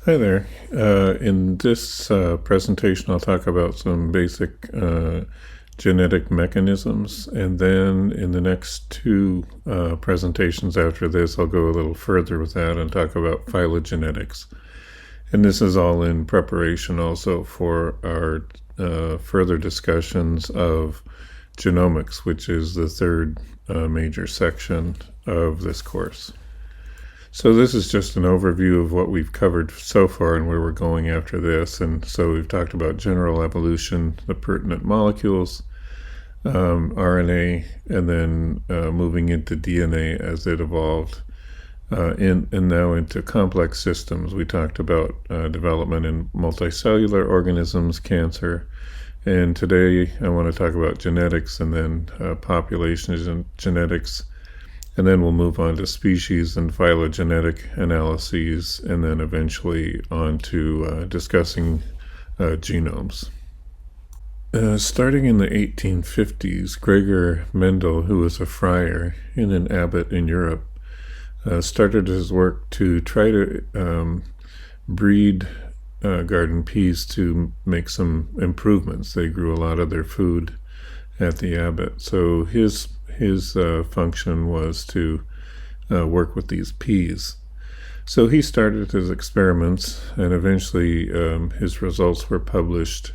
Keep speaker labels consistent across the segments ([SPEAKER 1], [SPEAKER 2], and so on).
[SPEAKER 1] Hi there. In this presentation, I'll talk about some basic genetic mechanisms, and then in the next two presentations after this, I'll go a little further with that and talk about phylogenetics. And this is all in preparation also for our further discussions of genomics, which is the third major section of this course. So this is just an overview of what we've covered so far and where we're going after this. And so we've talked about general evolution, the pertinent molecules, RNA, and then moving into DNA as it evolved, and now into complex systems. We talked about development in multicellular organisms, cancer, and today I want to talk about genetics and then populations and genetics. And then we'll move on to species and phylogenetic analyses, and then eventually on to discussing genomes. Starting in the 1850s, Gregor Mendel, who was a friar and an abbot in Europe, started his work to try to breed garden peas to make some improvements. They grew a lot of their food at the abbot. So his function was to work with these peas. So he started his experiments, and eventually his results were published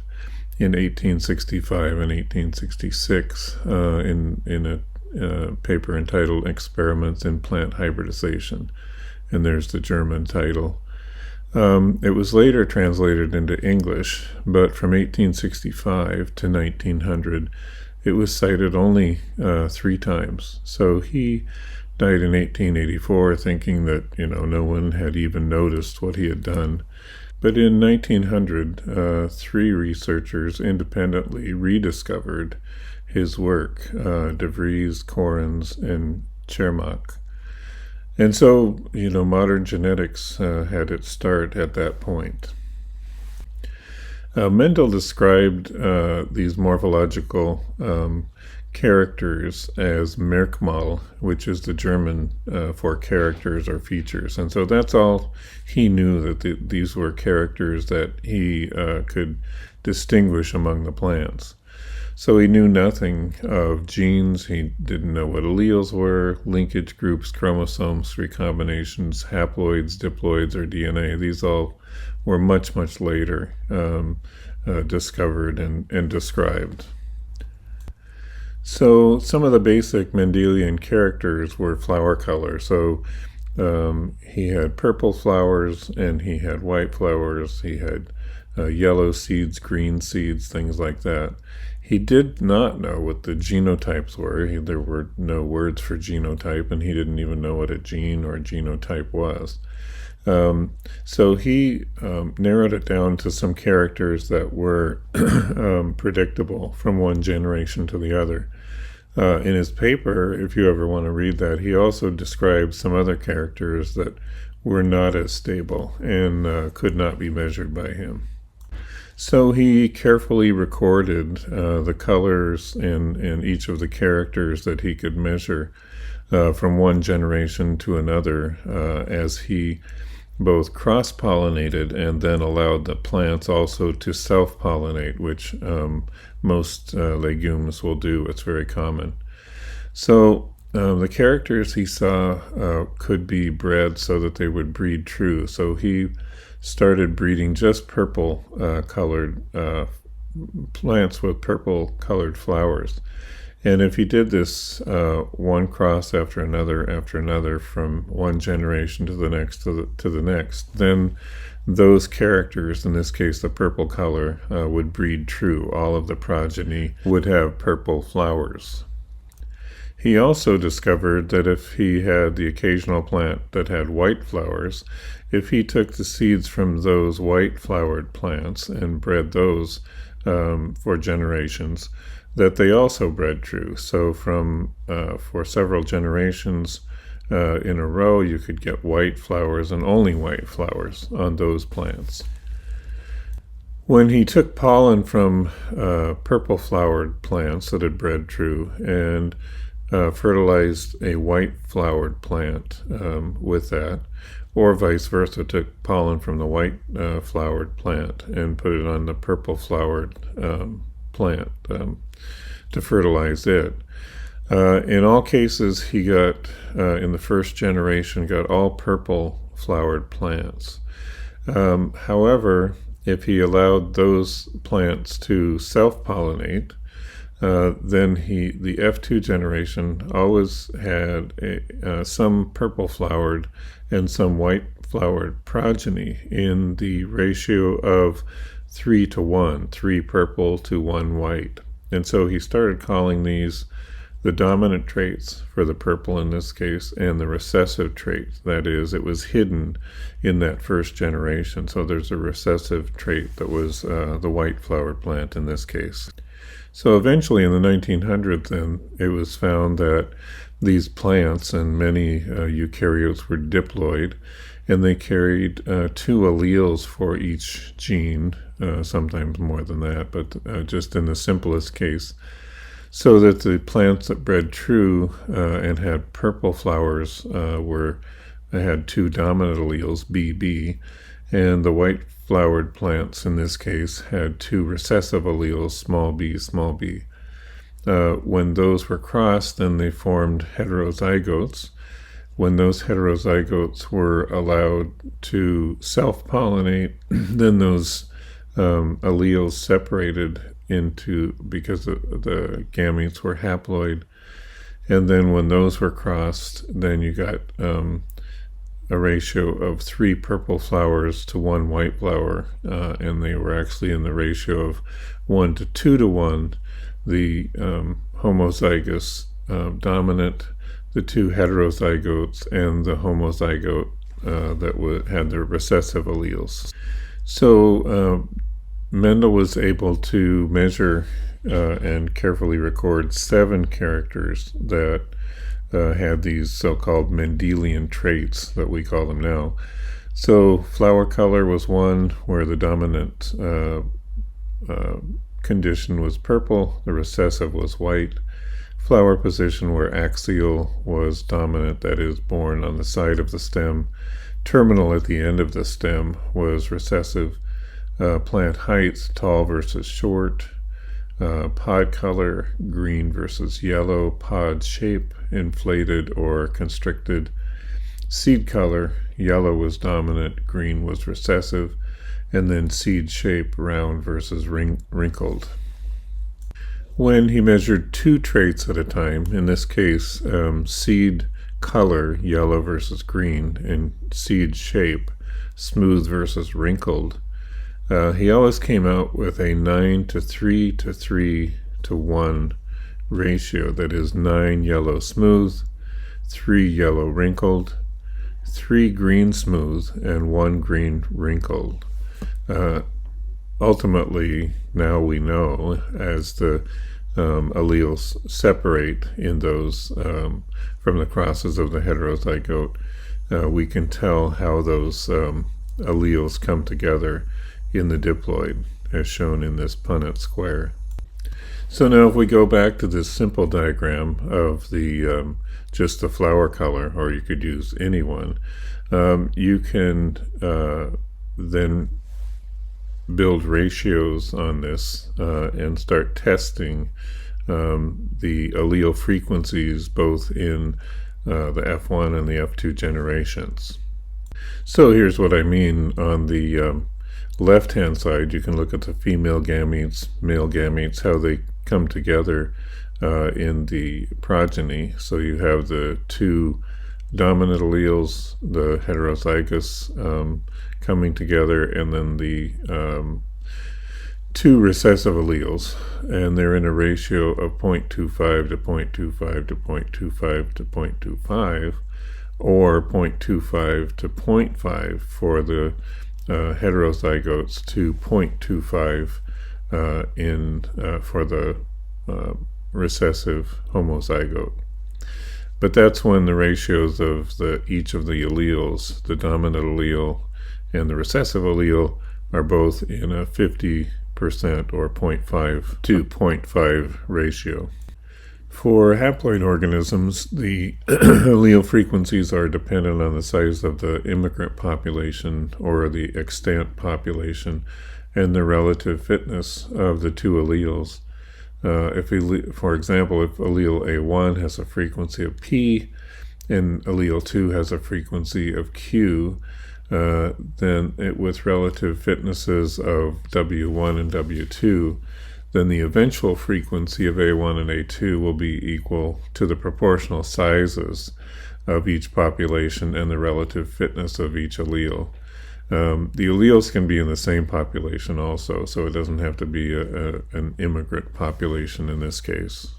[SPEAKER 1] in 1865 and 1866 in a paper entitled Experiments in Plant Hybridization, and there's the German title. It was later translated into English, but from 1865 to 1900 it was cited only 3 times. So he died in 1884 thinking that, no one had even noticed what he had done. But in 1900, 3 researchers independently rediscovered his work, De Vries, Correns, and Chermak. And so, modern genetics had its start at that point. Mendel described these morphological characters as Merkmal, which is the German for characters or features. And so that's all he knew, that these were characters that he could distinguish among the plants. So he knew nothing of genes. He didn't know what alleles were, linkage groups, chromosomes, recombinations, haploids, diploids, or DNA. These all were much, much later discovered and described. So some of the basic Mendelian characters were flower color. So he had purple flowers and he had white flowers. He had yellow seeds, green seeds, things like that. He did not know what the genotypes were. There were no words for genotype, and he didn't even know what a gene or a genotype was. So he narrowed it down to some characters that were predictable from one generation to the other. In his paper, if you ever want to read that, he also described some other characters that were not as stable and could not be measured by him. So he carefully recorded the colors and each of the characters that he could measure from one generation to another as he both cross-pollinated and then allowed the plants also to self-pollinate, which most legumes will do. It's very common. So the characters he saw could be bred so that they would breed true. So he started breeding just purple colored plants with purple colored flowers. And if he did this one cross after another from one generation to the next to the next, then those characters, in this case the purple color, would breed true. All of the progeny would have purple flowers. He also discovered that if he had the occasional plant that had white flowers, if he took the seeds from those white flowered plants and bred those for generations, that they also bred true. So for several generations in a row, you could get white flowers and only white flowers on those plants. When he took pollen from purple flowered plants that had bred true and fertilized a white flowered plant with that, or vice versa, took pollen from the white flowered plant and put it on the purple flowered plant to fertilize it. In all cases, he got, in the first generation, got all purple flowered plants. However, if he allowed those plants to self-pollinate, then the F2 generation always had some purple flowered and some white flowered progeny in the ratio of 3 to 1, 3 purple to 1 white. And so he started calling these the dominant traits for the purple in this case, and the recessive traits. That is, it was hidden in that first generation. So there's a recessive trait that was the white flowered plant in this case. So eventually in the 1900s, then, it was found that these plants and many eukaryotes were diploid, and they carried 2 alleles for each gene, sometimes more than that, but just in the simplest case, so that the plants that bred true and had purple flowers had 2 dominant alleles, BB, and the white flowered plants in this case had 2 recessive alleles, small b, small b. When those were crossed, then they formed heterozygotes. When those heterozygotes were allowed to self-pollinate, then those alleles separated because the gametes were haploid, and then when those were crossed, then you got a ratio of 3 purple flowers to 1 white flower, and they were actually in the ratio of 1 to 2 to 1, the homozygous dominant, the 2 heterozygotes, and the homozygote that had the recessive alleles. So Mendel was able to measure and carefully record 7 characters that had these so-called Mendelian traits that we call them now. So flower color was one where the dominant condition was purple, the recessive was white. Flower position where axial was dominant, that is borne on the side of the stem. Terminal at the end of the stem was recessive. Plant height, tall versus short. Pod color, green versus yellow. Pod shape, inflated or constricted. Seed color, yellow was dominant, green was recessive. And then seed shape, round versus wrinkled. When he measured 2 traits at a time, in this case, seed color, yellow versus green, and seed shape, smooth versus wrinkled, he always came out with a 9 to 3 to 3 to 1 ratio. That is 9 yellow smooth, 3 yellow wrinkled, 3 green smooth, and 1 green wrinkled. Ultimately, now we know, as the alleles separate in those from the crosses of the heterozygote, we can tell how those alleles come together in the diploid, as shown in this Punnett square. So now if we go back to this simple diagram of the just the flower color, or you could use any one, you can then build ratios on this and start testing the allele frequencies both in the F1 and the F2 generations. So here's what I mean. On the left-hand side, you can look at the female gametes, male gametes, how they come together in the progeny. So you have the 2 dominant alleles, the heterozygous, coming together, and then the 2 recessive alleles, and they're in a ratio of 0.25 to 0.25 to 0.25 to 0.25, or 0.25 to 0.5 for the heterozygotes, to 0.25 for the recessive homozygote. But that's when the ratios of each of the alleles, the dominant allele and the recessive allele, are both in a 50% or 0.5 to 0.5 ratio. For haploid organisms, the allele frequencies are dependent on the size of the immigrant population or the extant population and the relative fitness of the two alleles. For example, if allele A1 has a frequency of P and allele 2 has a frequency of Q, then with relative fitnesses of W1 and W2, then the eventual frequency of A1 and A2 will be equal to the proportional sizes of each population and the relative fitness of each allele. The alleles can be in the same population also, so it doesn't have to be an immigrant population in this case.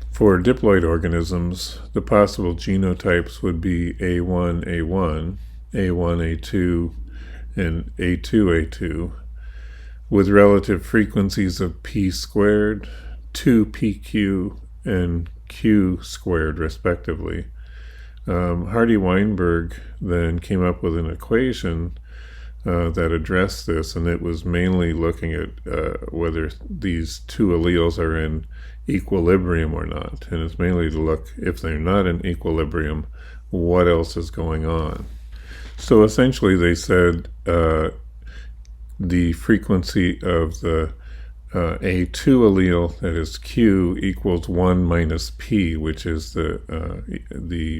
[SPEAKER 1] For diploid organisms, the possible genotypes would be A1A1, A1A2, and A2A2, with relative frequencies of P squared, 2PQ, and Q squared, respectively. Hardy-Weinberg then came up with an equation that addressed this, and it was mainly looking at whether these two alleles are in equilibrium or not. And it's mainly to look, if they're not in equilibrium, what else is going on. So essentially they said the frequency of the A2 allele, that is Q, equals 1 minus P, which is the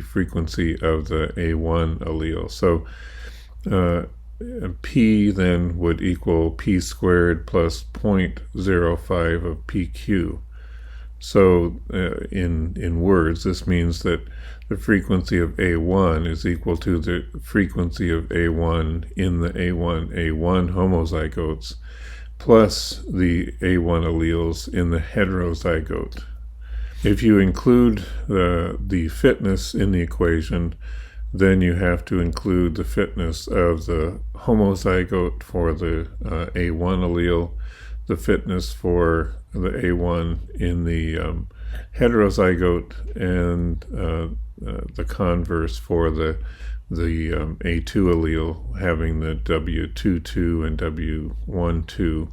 [SPEAKER 1] frequency of the A1 allele. So P then would equal P squared plus 0.05 of PQ. So in words, this means that the frequency of A1 is equal to the frequency of A1 in the A1 homozygotes plus the A1 alleles in the heterozygote. If you include the fitness in the equation, then you have to include the fitness of the homozygote for the A1 allele, the fitness for the A1 in the heterozygote, and the converse for the A2 allele having the W22 and W12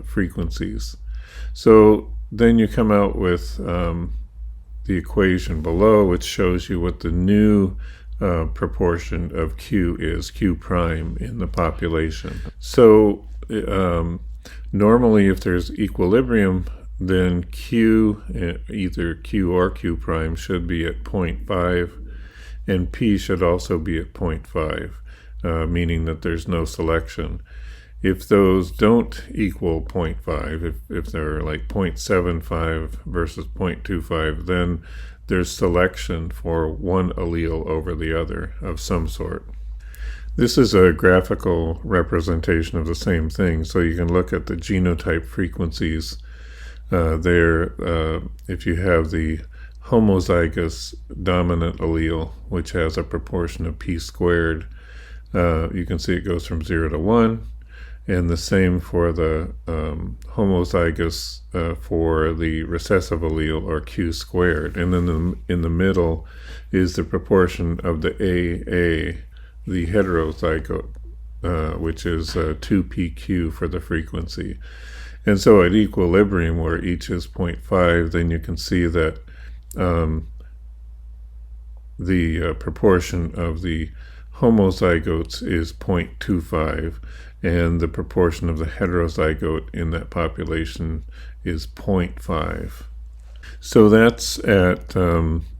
[SPEAKER 1] frequencies. So then you come out with the equation below, which shows you what the new proportion of Q is, Q prime, in the population. So normally if there's equilibrium, then Q, either Q or Q prime, should be at 0.5, and P should also be at 0.5, meaning that there's no selection. If those don't equal 0.5, if they're like 0.75 versus 0.25, then there's selection for one allele over the other of some sort. This is a graphical representation of the same thing, so you can look at the genotype frequencies there. If you have the homozygous dominant allele, which has a proportion of P squared, you can see it goes from 0 to 1, and the same for the homozygous for the recessive allele, or Q squared. And then in the middle is the proportion of the AA, the heterozygote, which is 2PQ for the frequency. And so at equilibrium, where each is 0.5, then you can see that the proportion of the homozygotes is 0.25, and the proportion of the heterozygote in that population is 0.5. So that's at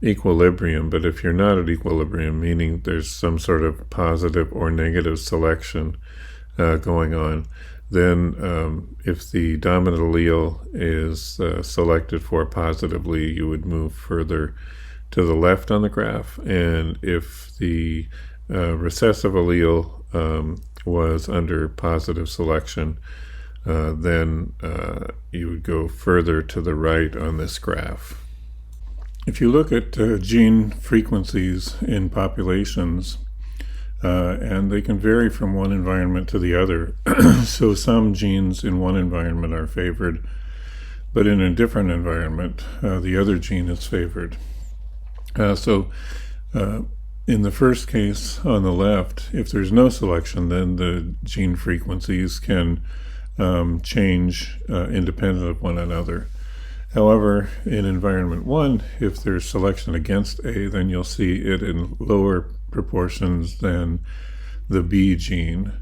[SPEAKER 1] equilibrium, but if you're not at equilibrium, meaning there's some sort of positive or negative selection going on, then if the dominant allele is selected for positively, you would move further to the left on the graph, and if the recessive allele was under positive selection, then you would go further to the right on this graph. If you look at gene frequencies in populations, and they can vary from one environment to the other. So some genes in one environment are favored, but in a different environment, the other gene is favored. In the first case on the left, if there's no selection, then the gene frequencies can change independent of one another. However, in environment 1, if there's selection against A, then you'll see it in lower proportions than the B gene.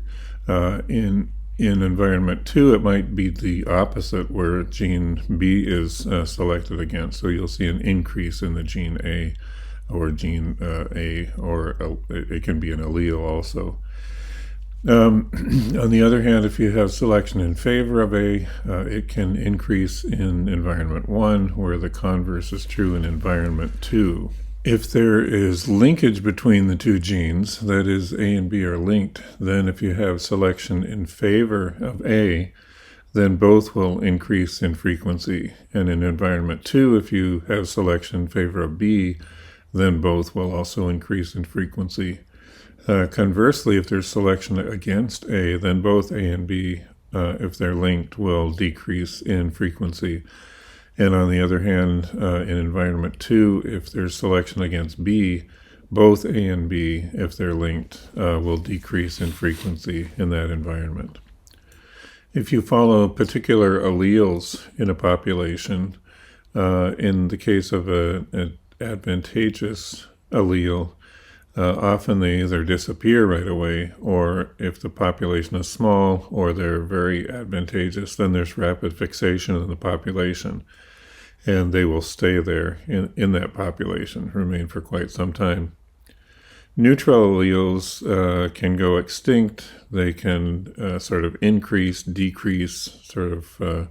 [SPEAKER 1] In environment 2, it might be the opposite, where gene B is selected against. So you'll see an increase in the gene A, or gene A, or it can be an allele also. On the other hand, if you have selection in favor of A, it can increase in environment 1, where the converse is true in environment 2. If there is linkage between the two genes, that is, A and B are linked, then if you have selection in favor of A, then both will increase in frequency. And in environment 2, if you have selection in favor of B, then both will also increase in frequency. Conversely, if there's selection against A, then both A and B, if they're linked, will decrease in frequency. And on the other hand, in environment 2, if there's selection against B, both A and B, if they're linked, will decrease in frequency in that environment. If you follow particular alleles in a population, in the case of an advantageous allele, often they either disappear right away, or if the population is small or they're very advantageous, then there's rapid fixation in the population, and they will stay there in that population, remain for quite some time. Neutral alleles can go extinct. They can sort of increase, decrease, sort of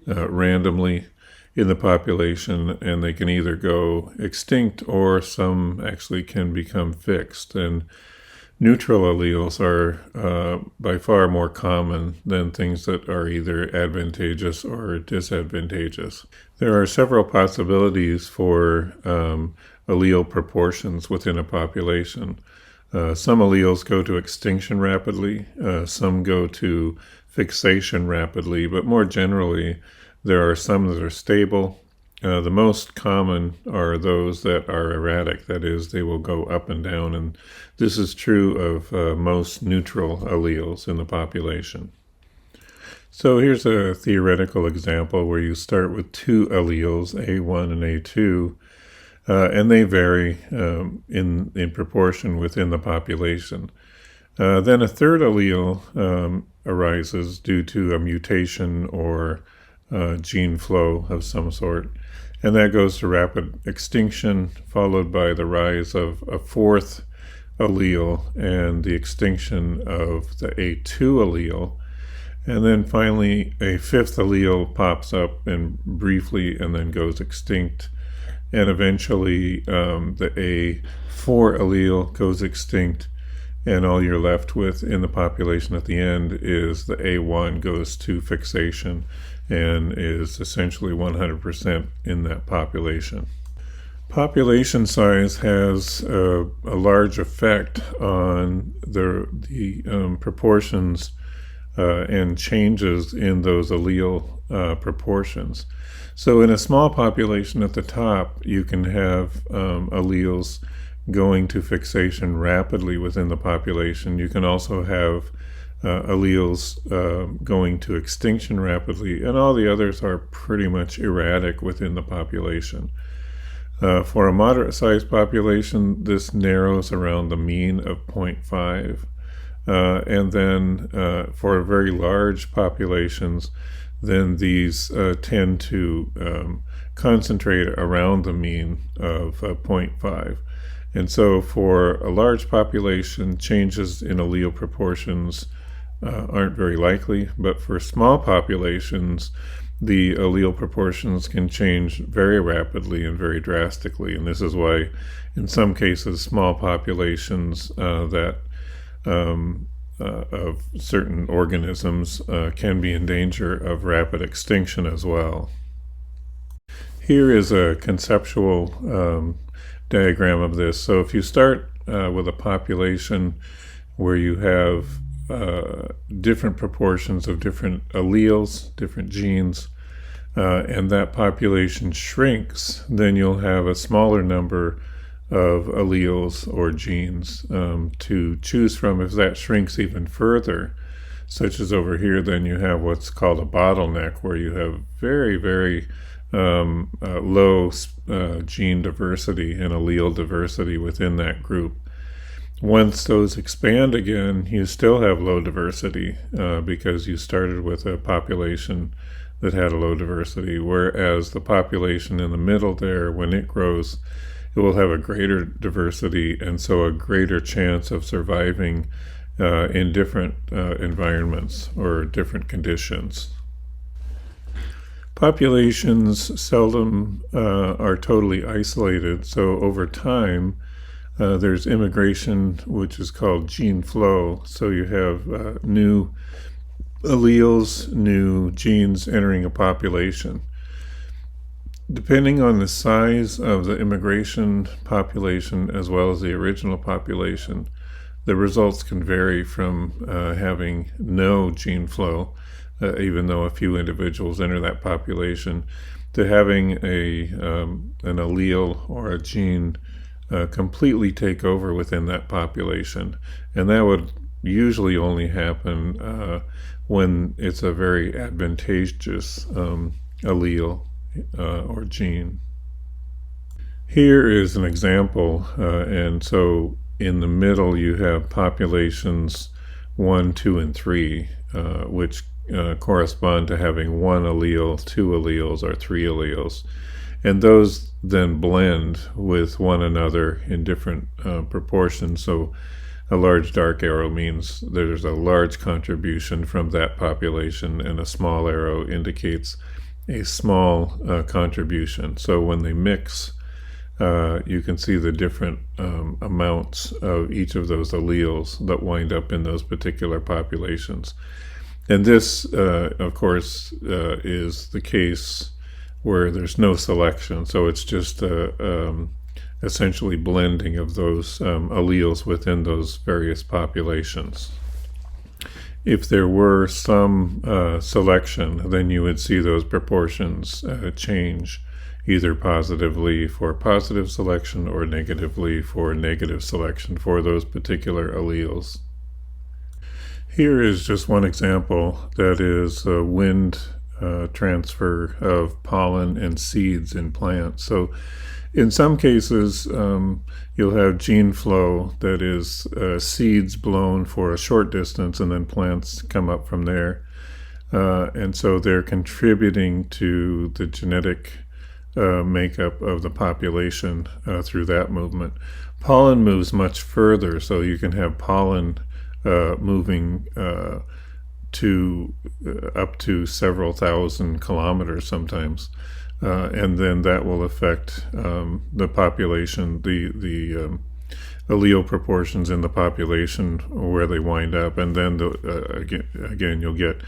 [SPEAKER 1] randomly in the population, and they can either go extinct or some actually can become fixed. And neutral alleles are by far more common than things that are either advantageous or disadvantageous. There are several possibilities for allele proportions within a population. Some alleles go to extinction rapidly, some go to fixation rapidly, but more generally, there are some that are stable. The most common are those that are erratic, that is, they will go up and down, and this is true of most neutral alleles in the population. So here's a theoretical example where you start with two alleles, A1 and A2, and they vary in proportion within the population. Then a third allele arises due to a mutation or gene flow of some sort, and that goes to rapid extinction, followed by the rise of a fourth allele and the extinction of the A2 allele. And then finally a fifth allele pops up and briefly and then goes extinct, and eventually the A4 allele goes extinct, and all you're left with in the population at the end is the A1 goes to fixation and is essentially 100% in that population. Population size has a large effect on the proportions and changes in those allele proportions. So in a small population at the top, you can have alleles going to fixation rapidly within the population. You can also have alleles going to extinction rapidly, and all the others are pretty much erratic within the population. For a moderate-sized population, this narrows around the mean of 0.5. And then for very large populations, then these tend to concentrate around the mean of 0.5. And so for a large population, changes in allele proportions aren't very likely, but for small populations, the allele proportions can change very rapidly and very drastically. And this is why, in some cases, small populations of certain organisms can be in danger of rapid extinction as well. Here is a conceptual diagram of this. So if you start with a population where you have different proportions of different alleles, different genes, and that population shrinks, then you'll have a smaller number of alleles or genes to choose from. If that shrinks even further, such as over here, then you have what's called a bottleneck, where you have very, very low gene diversity and allele diversity within that group. Once those expand again, you still have low diversity because you started with a population that had a low diversity, whereas the population in the middle there, when it grows, it will have a greater diversity and so a greater chance of surviving in different environments or different conditions. Populations seldom are totally isolated, so over time there's immigration, which is called gene flow. So you have new alleles, new genes entering a population. Depending on the size of the immigration population as well as the original population, the results can vary from having no gene flow, even though a few individuals enter that population, to having an allele or a gene completely take over within that population. And that would usually only happen when it's a very advantageous allele or gene. Here is an example, and so in the middle you have populations 1, 2, and 3, which correspond to having one allele, two alleles, or three alleles. And those then blend with one another in different proportions. So a large dark arrow means there's a large contribution from that population, and a small arrow indicates a small contribution. So when they mix, you can see the different amounts of each of those alleles that wind up in those particular populations. And this, of course, is the case where there's no selection. So it's just essentially blending of those alleles within those various populations. If there were some selection, then you would see those proportions change, either positively for positive selection or negatively for negative selection for those particular alleles. Here is just one example, that is wind transfer of pollen and seeds in plants. So in some cases, you'll have gene flow, that is seeds blown for a short distance and then plants come up from there. And so they're contributing to the genetic makeup of the population through that movement. Pollen moves much further, so you can have pollen moving to up to several thousand kilometers sometimes. And then that will affect the population, the allele proportions in the population where they wind up. And then again, you'll get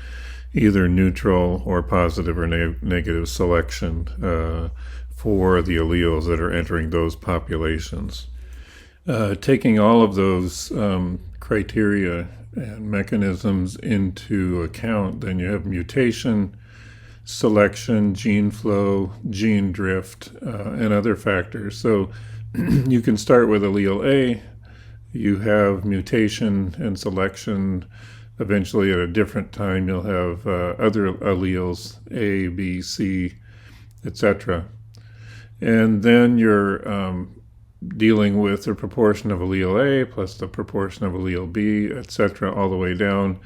[SPEAKER 1] either neutral or positive or negative selection for the alleles that are entering those populations. Taking all of those criteria and mechanisms into account, then you have mutation, selection, gene flow, gene drift, and other factors. So you can start with allele A, you have mutation and selection. Eventually at a different time you'll have other alleles, A, B, C, etc. And then you're dealing with the proportion of allele A plus the proportion of allele B, etc., all the way down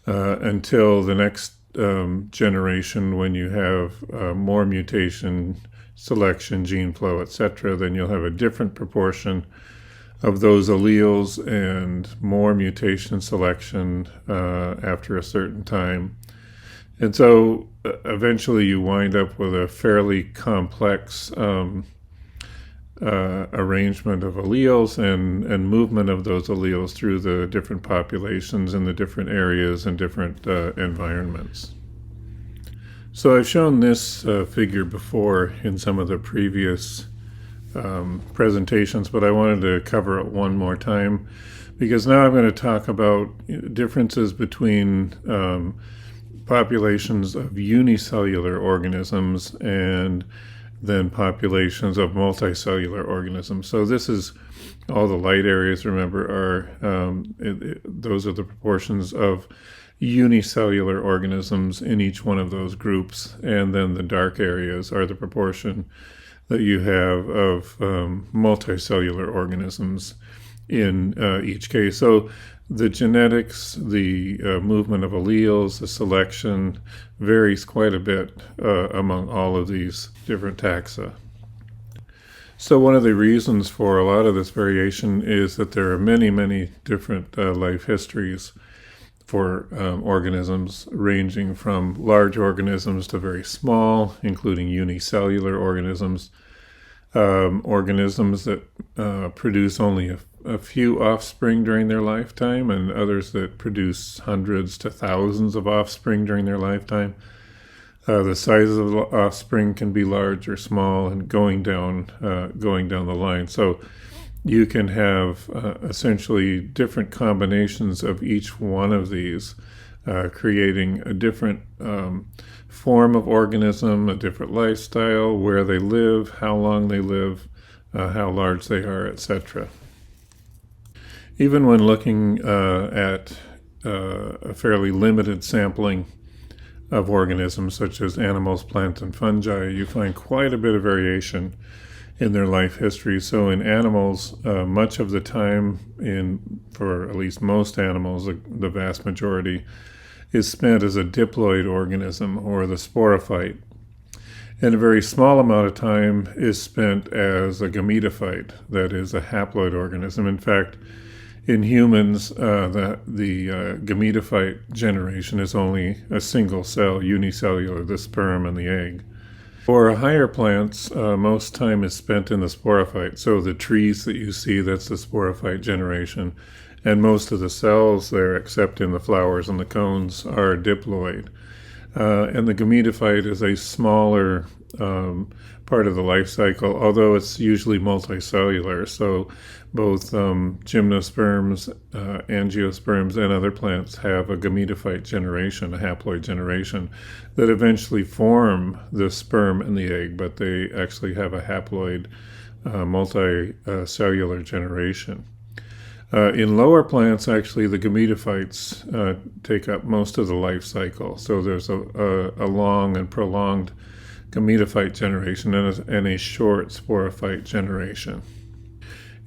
[SPEAKER 1] until the next generation, when you have more mutation, selection, gene flow, etc. Then you'll have a different proportion of those alleles and more mutation selection after a certain time. And so eventually you wind up with a fairly complex arrangement of alleles and movement of those alleles through the different populations in the different areas and different environments. So I've shown this figure before in some of the previous presentations, but I wanted to cover it one more time, because now I'm going to talk about differences between populations of unicellular organisms and then populations of multicellular organisms. So this is all the light areas, remember, are those are the proportions of unicellular organisms in each one of those groups, and then the dark areas are the proportion that you have of multicellular organisms in each case. So the genetics, the movement of alleles, the selection varies quite a bit among all of these different taxa. So one of the reasons for a lot of this variation is that there are many, many different life histories for organisms, ranging from large organisms to very small, including unicellular organisms, organisms that produce only a few offspring during their lifetime, and others that produce hundreds to thousands of offspring during their lifetime. The size of the offspring can be large or small, and going down the line. So you can have essentially different combinations of each one of these, creating a different form of organism, a different lifestyle, where they live, how long they live, how large they are, etc. Even when looking at a fairly limited sampling of organisms such as animals, plants, and fungi, you find quite a bit of variation in their life history. So in animals, much of the time, for at least most animals, the vast majority, is spent as a diploid organism, or the sporophyte. And a very small amount of time is spent as a gametophyte, that is a haploid organism. In fact, in humans, the gametophyte generation is only a single cell, unicellular, the sperm and the egg. For higher plants, most time is spent in the sporophyte. So the trees that you see, that's the sporophyte generation. And most of the cells there, except in the flowers and the cones, are diploid. And the gametophyte is a smaller part of the life cycle, although it's usually multicellular. So both gymnosperms, angiosperms, and other plants have a gametophyte generation, a haploid generation, that eventually form the sperm and the egg, but they actually have a haploid multicellular generation. In lower plants, actually, the gametophytes take up most of the life cycle. So there's a long and prolonged gametophyte generation and a short sporophyte generation.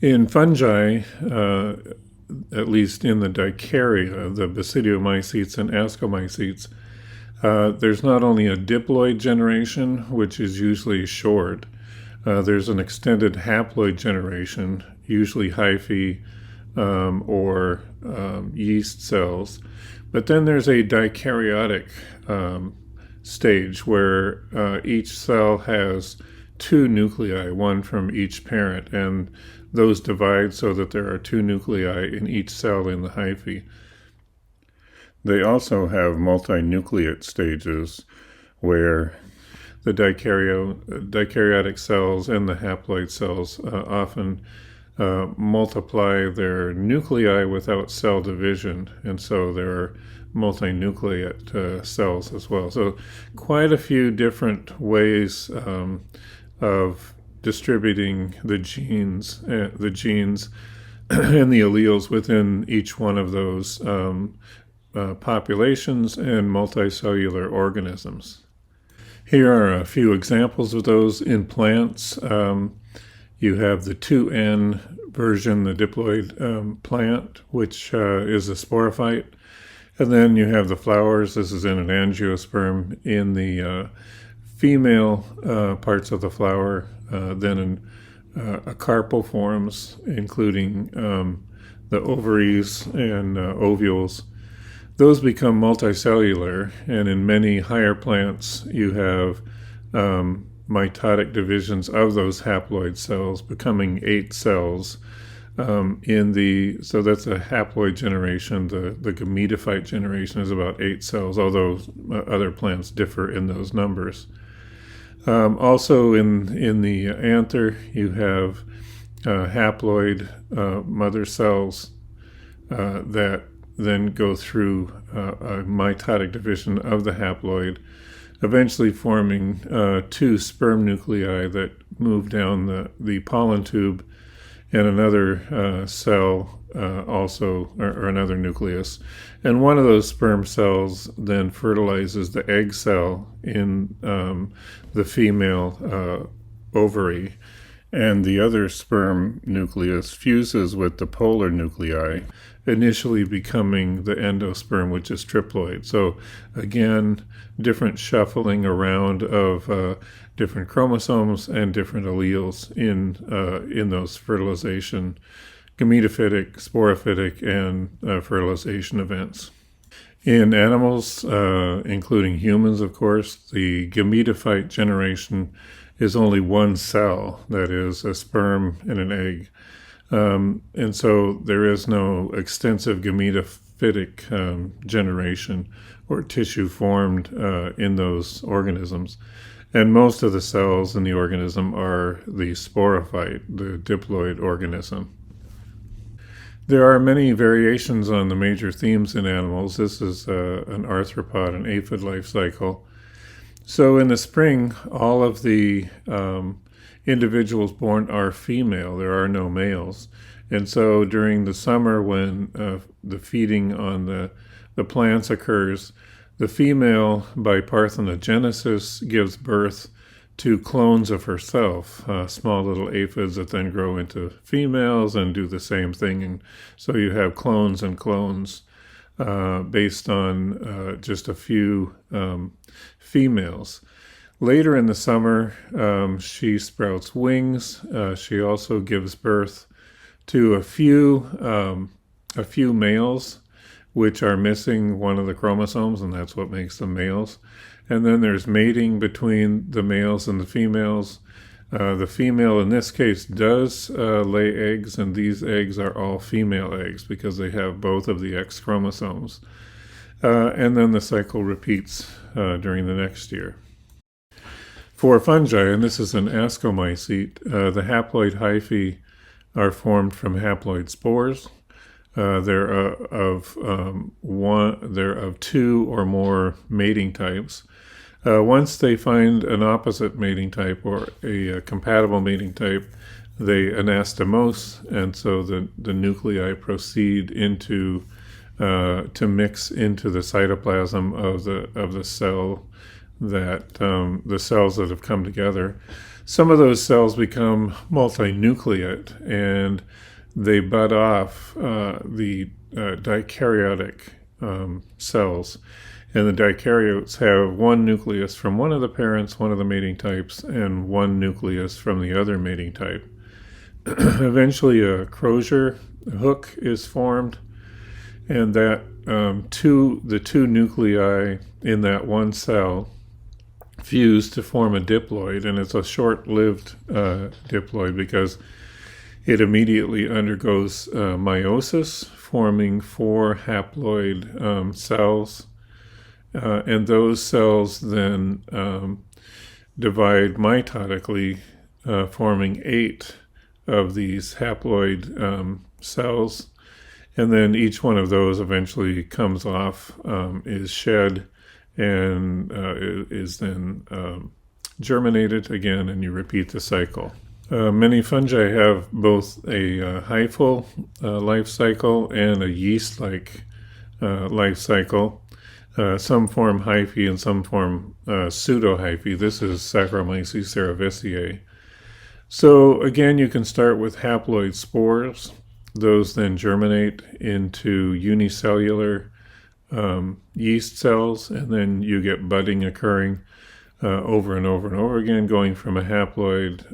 [SPEAKER 1] In fungi, at least in the Dicaria, the Basidiomycetes and Ascomycetes, there's not only a diploid generation, which is usually short, there's an extended haploid generation, usually hyphae or yeast cells. But then there's a dikaryotic stage where each cell has two nuclei, one from each parent, and those divide so that there are two nuclei in each cell in the hyphae. They also have multinucleate stages where the dikaryotic cells and the haploid cells often multiply their nuclei without cell division, and so there are multinucleate cells as well. So quite a few different ways of distributing the genes and the alleles within each one of those populations and multicellular organisms. Here are a few examples of those in plants. You have the 2N version, the diploid plant, which is a sporophyte. And then you have the flowers. This is in an angiosperm. In the female parts of the flower, then a carpel forms, including the ovaries and ovules. Those become multicellular, and in many higher plants, you have mitotic divisions of those haploid cells, becoming 8 cells. So that's a haploid generation. The gametophyte generation is about 8 cells, although other plants differ in those numbers. Also in the anther, you have haploid mother cells that then go through a mitotic division of the haploid, eventually forming 2 sperm nuclei that move down the pollen tube and another cell or another nucleus. And one of those sperm cells then fertilizes the egg cell in the female ovary, and the other sperm nucleus fuses with the polar nuclei, initially becoming the endosperm, which is triploid. So again, different shuffling around of different chromosomes and different alleles in those fertilization, gametophytic, sporophytic, and fertilization events. In animals, including humans, of course, the gametophyte generation is only one cell, that is, a sperm and an egg. And so there is no extensive gametophytic generation or tissue formed in those organisms. And most of the cells in the organism are the sporophyte, the diploid organism. There are many variations on the major themes in animals. This is an arthropod, an aphid life cycle. So in the spring, all of the individuals born are female. There are no males. And so during the summer, when the feeding on the plants occurs, the female, by parthenogenesis, gives birth to clones of herself, small little aphids that then grow into females and do the same thing. And so you have clones and clones based on just a few females. Later in the summer, she sprouts wings. She also gives birth to a few males, which are missing one of the chromosomes, and that's what makes them males. And then there's mating between the males and the females. The female, in this case, does lay eggs, and these eggs are all female eggs because they have both of the X chromosomes. And then the cycle repeats during the next year. For fungi, and this is an ascomycete, the haploid hyphae are formed from haploid spores. They're of two or more mating types. Once they find an opposite mating type or a compatible mating type, they anastomose, and so the nuclei proceed into to mix into the cytoplasm of the cell that the cells that have come together. Some of those cells become multinucleate, and they bud off the dikaryotic cells. And the dikaryotes have one nucleus from one of the parents, one of the mating types, and one nucleus from the other mating type. Eventually, a Crozier hook is formed, and that the two nuclei in that one cell fuse to form a diploid, and it's a short-lived diploid because it immediately undergoes meiosis, forming 4 haploid cells, and those cells then divide mitotically, forming 8 of these haploid cells, and then each one of those eventually comes off, is shed, and is then germinated again, and you repeat the cycle. Many fungi have both a hyphal life cycle and a yeast-like life cycle. Some form hyphae and some form pseudohyphae. This is Saccharomyces cerevisiae. So again, you can start with haploid spores. Those then germinate into unicellular yeast cells, and then you get budding occurring over and over and over again, going from a haploid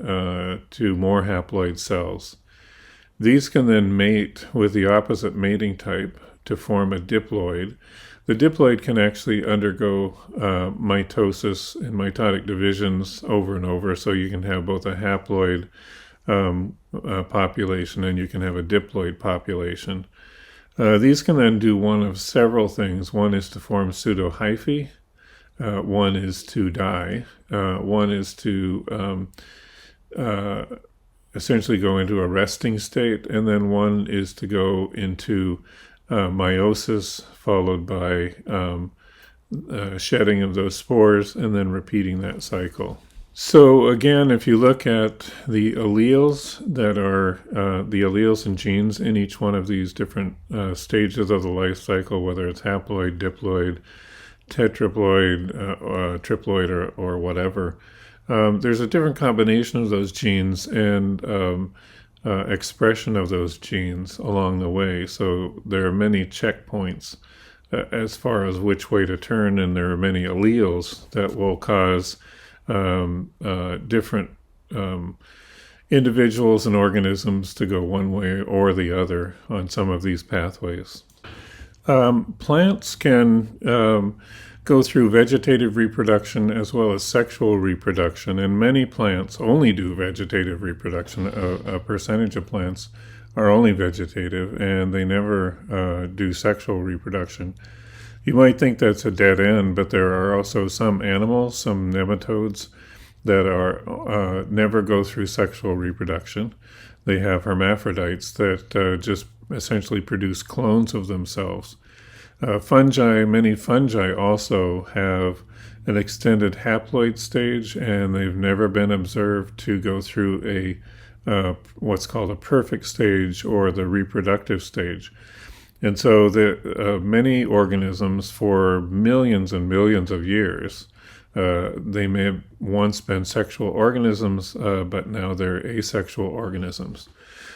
[SPEAKER 1] to more haploid cells. These can then mate with the opposite mating type to form a diploid. The diploid can actually undergo mitosis and mitotic divisions over and over, so you can have both a haploid population and you can have a diploid population. These can then do one of several things. One is to form pseudohyphae, one is to die, one is to essentially go into a resting state, and then one is to go into meiosis, followed by shedding of those spores, and then repeating that cycle. So again, if you look at the alleles that are the alleles and genes in each one of these different stages of the life cycle, whether it's haploid, diploid, tetraploid, triploid, or whatever, there's a different combination of those genes and expression of those genes along the way. So there are many checkpoints as far as which way to turn, and there are many alleles that will cause different individuals and organisms to go one way or the other on some of these pathways. Plants can go through vegetative reproduction as well as sexual reproduction, and many plants only do vegetative reproduction. A percentage of plants are only vegetative, and they never do sexual reproduction. You might think that's a dead end, but there are also some animals, some nematodes, that are never go through sexual reproduction. They have hermaphrodites that just essentially produce clones of themselves. Many fungi also have an extended haploid stage, and they've never been observed to go through a what's called a perfect stage or the reproductive stage. And so many organisms for millions and millions of years, they may have once been sexual organisms, but now they're asexual organisms.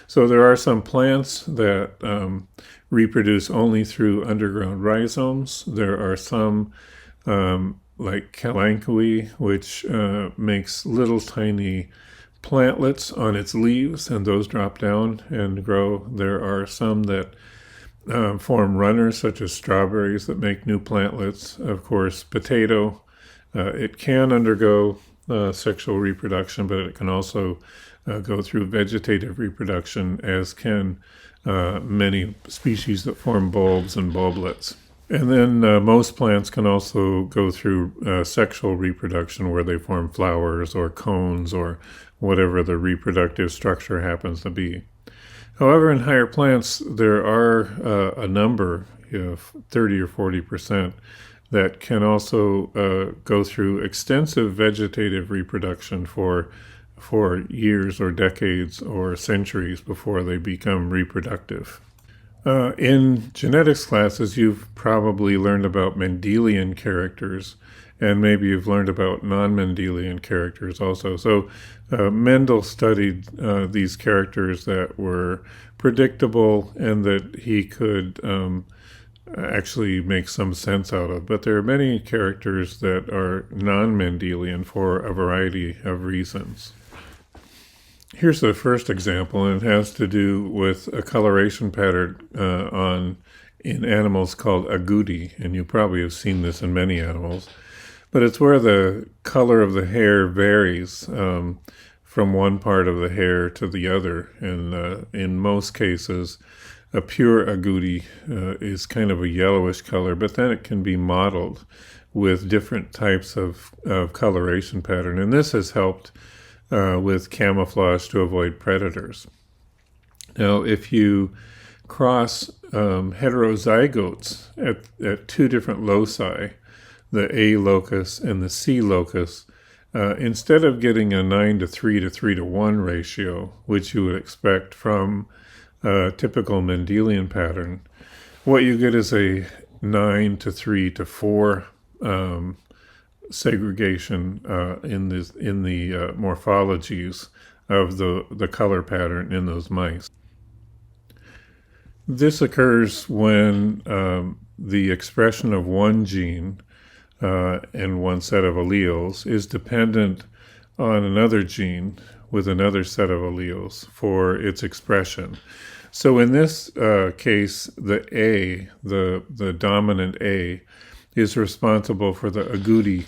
[SPEAKER 1] So there are some plants that reproduce only through underground rhizomes. There are some, like Kalanchoe, which makes little tiny plantlets on its leaves, and those drop down and grow. There are some that form runners, such as strawberries, that make new plantlets. Of course, potato, it can undergo sexual reproduction, but it can also go through vegetative reproduction, as can many species that form bulbs and bulblets. And then most plants can also go through sexual reproduction, where they form flowers or cones or whatever the reproductive structure happens to be. However, in higher plants, there are a number, 30 or 40%, that can also go through extensive vegetative reproduction for years or decades or centuries before they become reproductive. In genetics classes, you've probably learned about Mendelian characters, and maybe you've learned about non-Mendelian characters also. So Mendel studied these characters that were predictable and that he could actually make some sense out of. But there are many characters that are non-Mendelian for a variety of reasons. Here's the first example, and it has to do with a coloration pattern in animals called agouti, and you probably have seen this in many animals. But it's where the color of the hair varies from one part of the hair to the other. And in most cases, a pure agouti is kind of a yellowish color, but then it can be mottled with different types of coloration pattern. And this has helped with camouflage to avoid predators. Now, if you cross heterozygotes at two different loci, the A locus and the C locus, instead of getting a 9:3 to 3:1 ratio, which you would expect from a typical Mendelian pattern, what you get is a 9:3:4 segregation in the morphologies of the color pattern in those mice. This occurs when the expression of one gene and one set of alleles is dependent on another gene with another set of alleles for its expression. So in this case, the dominant A, is responsible for the agouti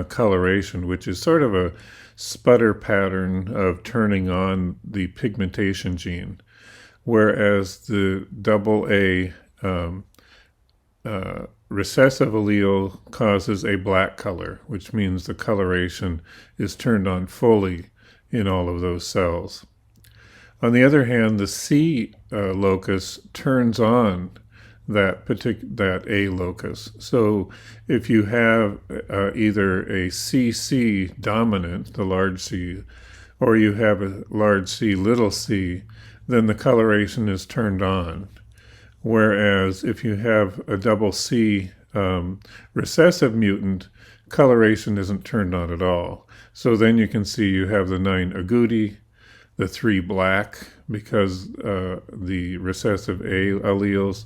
[SPEAKER 1] coloration, which is sort of a sputter pattern of turning on the pigmentation gene, whereas the double A recessive allele causes a black color, which means the coloration is turned on fully in all of those cells. On the other hand, the C locus turns on that A locus. So if you have either a CC dominant, the large C, or you have a large C, little c, then the coloration is turned on. Whereas if you have a double C recessive mutant, coloration isn't turned on at all. So then you can see you have the 9 agouti, the 3 black, because the recessive A alleles,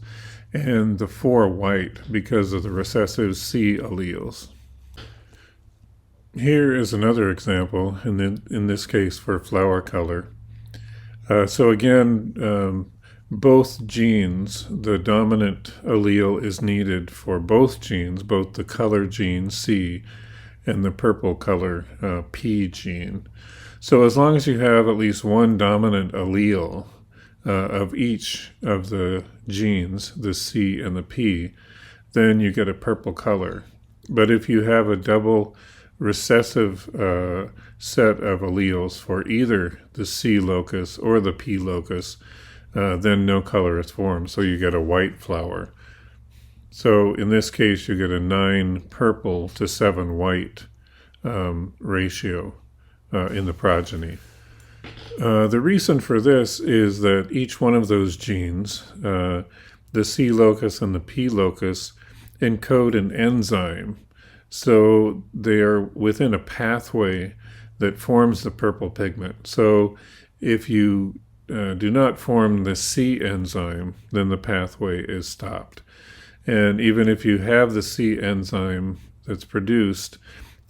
[SPEAKER 1] and the 4 white because of the recessive C alleles. Here is another example, in this case for flower color. So again, both genes, the dominant allele is needed for both genes, both the color gene C and the purple color P gene. So as long as you have at least one dominant allele of each of the genes, the C and the P, then you get a purple color. But if you have a double recessive set of alleles for either the C locus or the P locus, then no color is formed, so you get a white flower. So in this case, you get a 9 purple to 7 white ratio in the progeny. The reason for this is that each one of those genes, the C locus and the P locus, encode an enzyme. So they are within a pathway that forms the purple pigment. So if you do not form the C enzyme, then the pathway is stopped. And even if you have the C enzyme that's produced,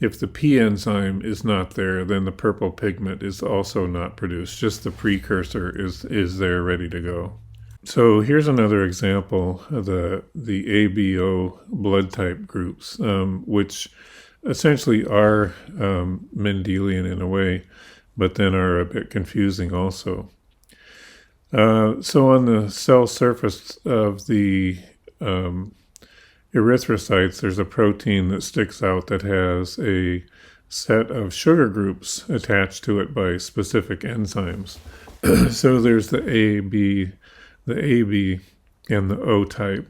[SPEAKER 1] if the P enzyme is not there, then the purple pigment is also not produced. Just the precursor is there ready to go. So here's another example of the ABO blood type groups, which essentially are Mendelian in a way, but then are a bit confusing also. So on the cell surface of the erythrocytes, there's a protein that sticks out that has a set of sugar groups attached to it by specific enzymes. So there's the AB, and the O type.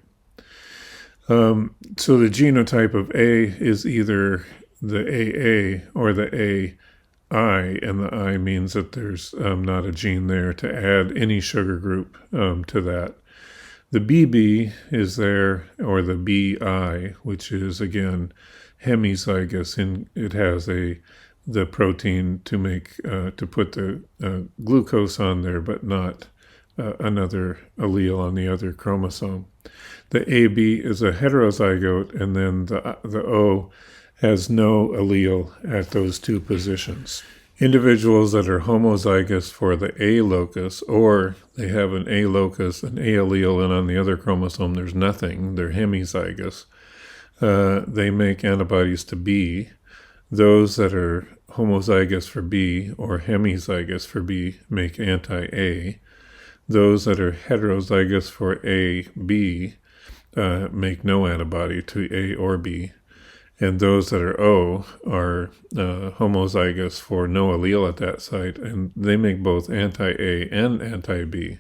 [SPEAKER 1] So the genotype of A is either the AA or the AI, and the I means that there's not a gene there to add any sugar group to that. The BB is there, or the BI, which is again hemizygous, and it has the protein to make to put the glucose on there, but not another allele on the other chromosome. The AB is a heterozygote, and then the O has no allele at those two positions. Individuals that are homozygous for the A locus, or they have an A locus, an A allele, and on the other chromosome there's nothing, they're hemizygous, they make antibodies to B. Those that are homozygous for B or hemizygous for B make anti-A. Those that are heterozygous for AB make no antibody to A or B. And those that are O are homozygous for no allele at that site, and they make both anti-A and anti-B.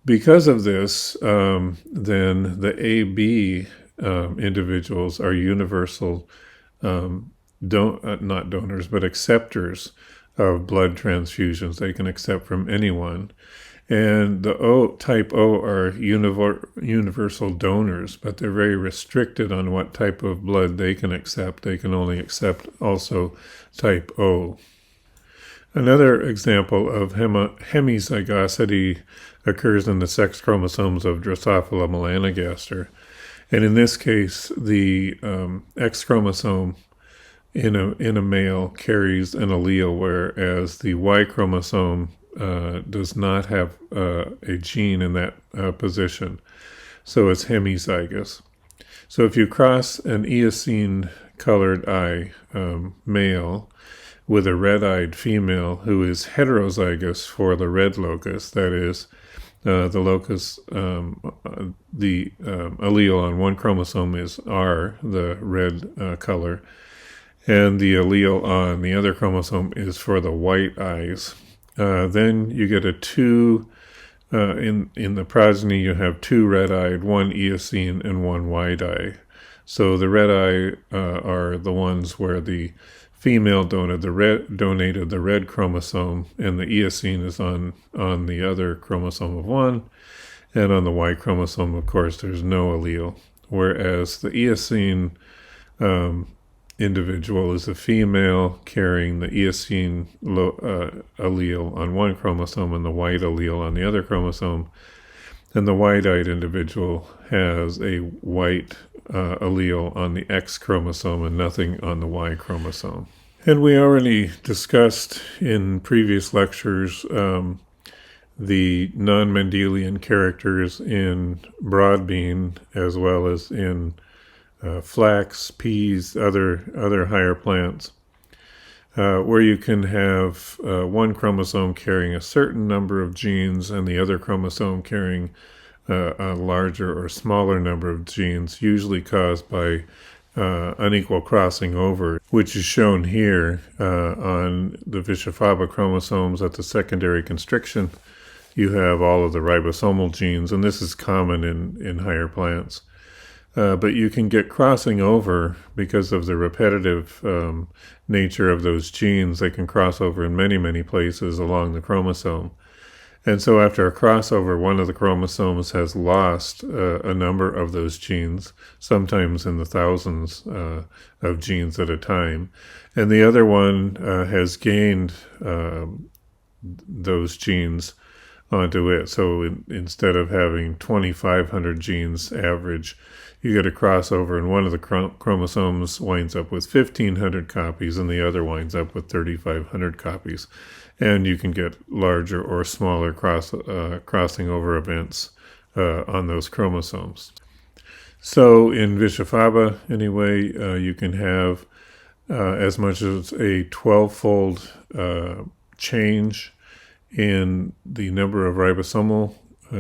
[SPEAKER 1] Because of this, then the AB individuals are universal, not donors, but acceptors of blood transfusions. They can accept from anyone. And the type O are universal donors, but they're very restricted on what type of blood they can accept. They can only accept also type O. Another example of hemizygosity occurs in the sex chromosomes of Drosophila melanogaster. And in this case, the X chromosome in a male carries an allele, whereas the Y chromosome does not have a gene in that position, so it's hemizygous. So if you cross an eosine-colored eye male with a red-eyed female who is heterozygous for the red locus, that is, the locus, the allele on one chromosome is R, the red color, and the allele on the other chromosome is for the white eyes. Then you get a 2 in the progeny, you have two red-eyed, one Eocene, and one wide-eye. So the red-eye are the ones where the female donated the red chromosome, and the Eocene is on the other chromosome of one, and on the Y chromosome, of course, there's no allele. Whereas the Eocene individual is a female carrying the Eocene allele on one chromosome and the white allele on the other chromosome. And the wide-eyed individual has a white allele on the X chromosome and nothing on the Y chromosome. And we already discussed in previous lectures the non-Mendelian characters in broadbean as well as in flax, peas, other higher plants, where you can have one chromosome carrying a certain number of genes and the other chromosome carrying a larger or smaller number of genes, usually caused by unequal crossing over, which is shown here on the Vishafaba chromosomes at the secondary constriction. You have all of the ribosomal genes, and this is common in higher plants. But you can get crossing over because of the repetitive nature of those genes. They can cross over in many, many places along the chromosome. And so after a crossover, one of the chromosomes has lost a number of those genes, sometimes in the thousands of genes at a time. And the other one has gained those genes onto it. So instead of having 2,500 genes average, you get a crossover, and one of the chromosomes winds up with 1,500 copies, and the other winds up with 3,500 copies. And you can get larger or smaller crossing over events on those chromosomes. So in Vishafaba, anyway, you can have as much as a 12-fold change in the number of ribosomal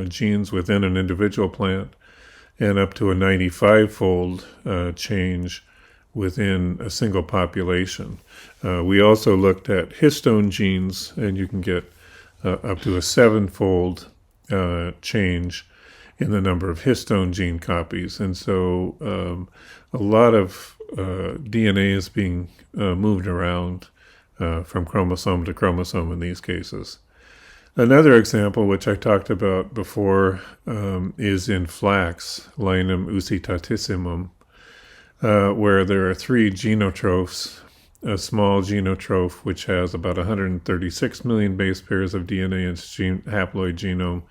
[SPEAKER 1] genes within an individual plant, and up to a 95-fold change within a single population. We also looked at histone genes, and you can get up to a 7-fold change in the number of histone gene copies. And so a lot of DNA is being moved around from chromosome to chromosome in these cases. Another example, which I talked about before, is in flax, Linum usitatissimum, where there are 3 genotrophs: a small genotroph, which has about 136 million base pairs of DNA in its haploid genome,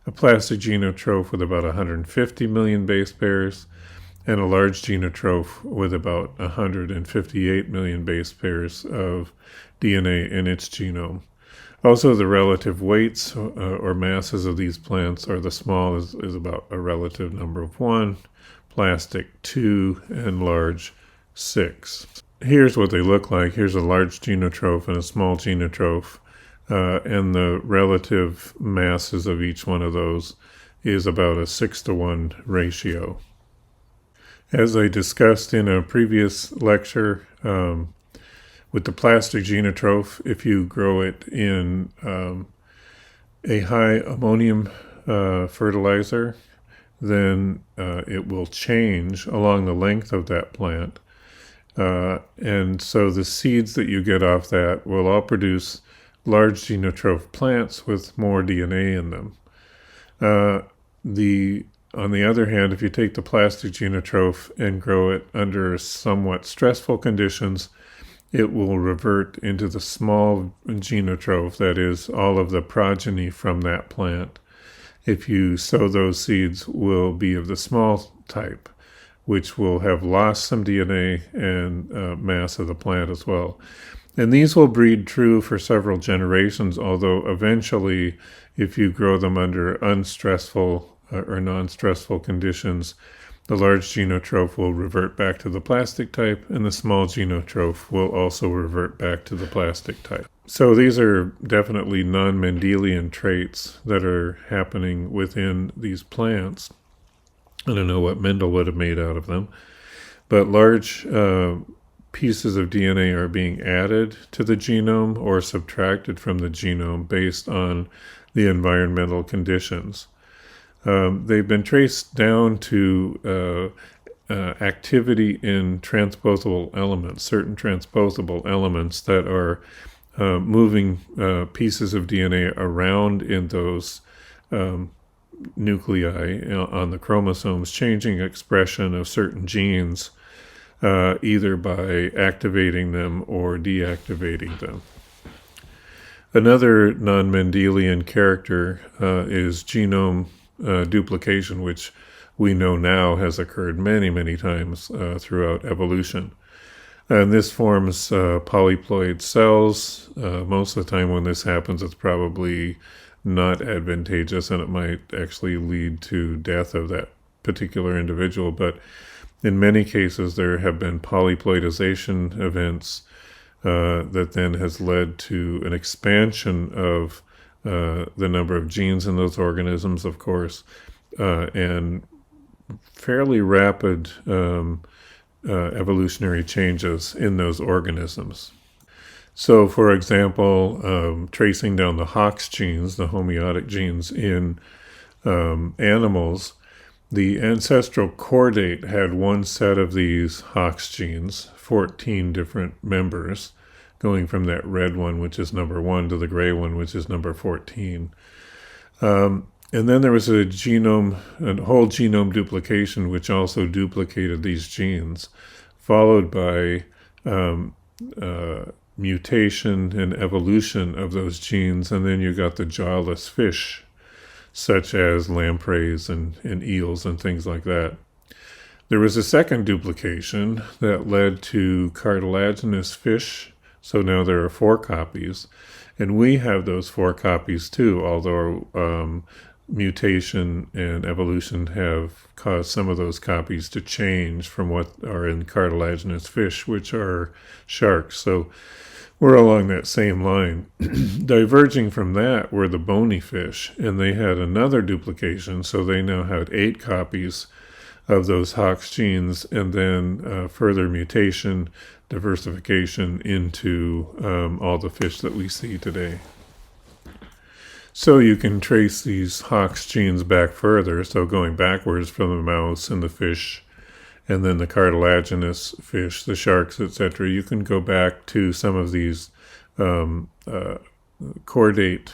[SPEAKER 1] a plastic genotroph with about 150 million base pairs, and a large genotroph with about 158 million base pairs of DNA in its genome. Also, the relative weights or masses of these plants are: the small is about a relative number of 1, plastic 2, and large 6. Here's what they look like. Here's a large genotroph and a small genotroph, and the relative masses of each one of those is about a 6-to-1 ratio. As I discussed in a previous lecture, with the plastic genotroph, if you grow it in a high ammonium fertilizer, then it will change along the length of that plant. And so the seeds that you get off that will all produce large genotroph plants with more DNA in them. On the other hand, if you take the plastic genotroph and grow it under somewhat stressful conditions, it will revert into the small genotroph, that is, all of the progeny from that plant. If you sow those seeds, will be of the small type, which will have lost some DNA and mass of the plant as well. And these will breed true for several generations, although eventually, if you grow them under unstressful or non-stressful conditions, the large genotroph will revert back to the plastic type, and the small genotroph will also revert back to the plastic type. So these are definitely non-Mendelian traits that are happening within these plants. I don't know what Mendel would have made out of them, but large pieces of DNA are being added to the genome or subtracted from the genome based on the environmental conditions. They've been traced down to activity in transposable elements, certain transposable elements that are moving pieces of DNA around in those nuclei on the chromosomes, changing expression of certain genes, either by activating them or deactivating them. Another non-Mendelian character is genome duplication, which we know now has occurred many, many times throughout evolution. And this forms polyploid cells. Most of the time when this happens, it's probably not advantageous, and it might actually lead to death of that particular individual. But in many cases, there have been polyploidization events that then has led to an expansion of the number of genes in those organisms, of course, and fairly rapid evolutionary changes in those organisms. So, for example, tracing down the Hox genes, the homeotic genes in animals, the ancestral chordate had one set of these Hox genes, 14 different members, going from that red one, which is number 1, to the gray one, which is number 14. And then there was a whole genome duplication, which also duplicated these genes, followed by mutation and evolution of those genes, and then you got the jawless fish, such as lampreys and eels and things like that. There was a second duplication that led to cartilaginous fish, so now there are 4 copies, and we have those 4 copies too, although mutation and evolution have caused some of those copies to change from what are in cartilaginous fish, which are sharks. So we're along that same line. Diverging from that were the bony fish, and they had another duplication, so they now had 8 copies of those Hox genes, and then further mutation, diversification into all the fish that we see today. So you can trace these Hox genes back further, so going backwards from the mouse and the fish, and then the cartilaginous fish, the sharks, etc. You can go back to some of these chordate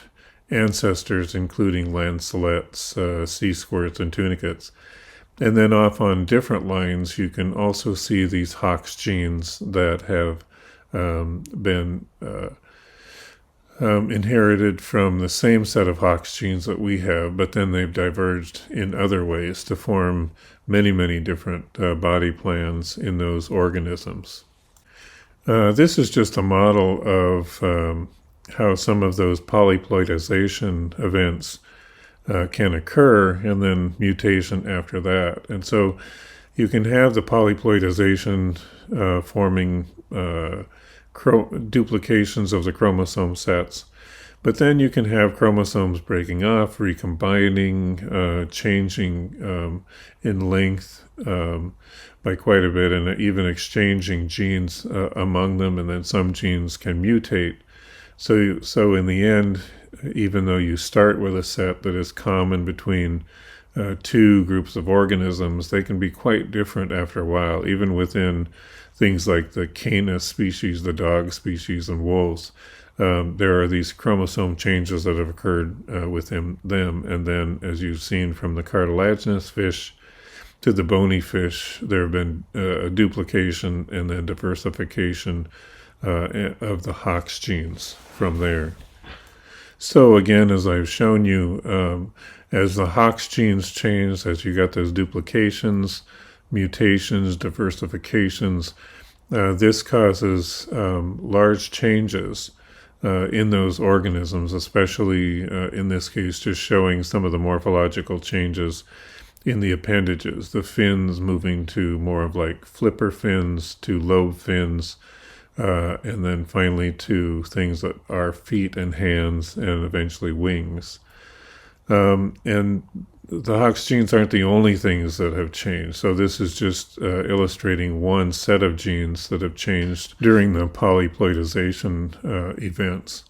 [SPEAKER 1] ancestors, including lancelets, sea squirts, and tunicates. And then off on different lines, you can also see these Hox genes that have been inherited from the same set of Hox genes that we have, but then they've diverged in other ways to form many, many different body plans in those organisms. This is just a model of how some of those polyploidization events can occur, and then mutation after that. And so you can have the polyploidization forming duplications of the chromosome sets, but then you can have chromosomes breaking off, recombining, changing in length by quite a bit, and even exchanging genes among them, and then some genes can mutate. So in the end, even though you start with a set that is common between 2 groups of organisms, they can be quite different after a while, even within things like the Canis species, the dog species, and wolves. There are these chromosome changes that have occurred within them, and then, as you've seen from the cartilaginous fish to the bony fish, there have been a duplication and then diversification of the Hox genes from there. So again, as I've shown you, as the Hox genes change, as you got those duplications, mutations, diversifications, this causes large changes in those organisms, especially in this case, just showing some of the morphological changes in the appendages, the fins moving to more of like flipper fins to lobe fins, and then finally to things that are feet and hands and eventually wings. And the Hox genes aren't the only things that have changed. So this is just illustrating one set of genes that have changed during the polyploidization events.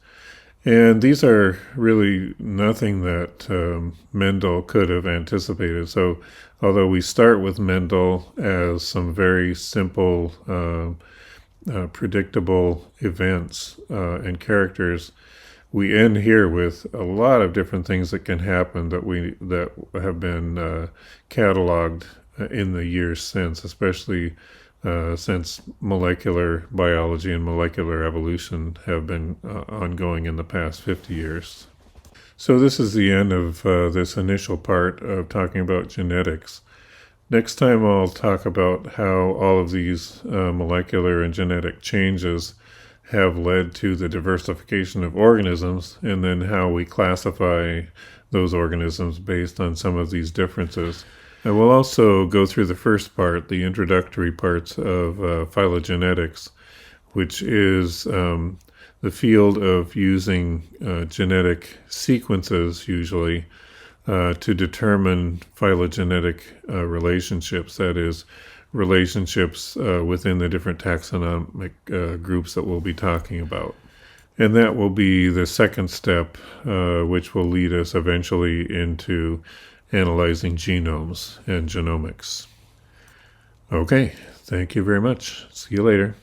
[SPEAKER 1] And these are really nothing that Mendel could have anticipated. So, although we start with Mendel as some very simple, predictable events and characters, we end here with a lot of different things that can happen that have been cataloged in the years since, especially since molecular biology and molecular evolution have been ongoing in the past 50 years. So this is the end of this initial part of talking about genetics. Next time I'll talk about how all of these molecular and genetic changes have led to the diversification of organisms, and then how we classify those organisms based on some of these differences. I will also go through the first part, the introductory parts of phylogenetics, which is the field of using genetic sequences, usually, to determine phylogenetic relationships, that is, relationships within the different taxonomic groups that we'll be talking about. And that will be the second step, which will lead us eventually into analyzing genomes and genomics. Okay, thank you very much. See you later.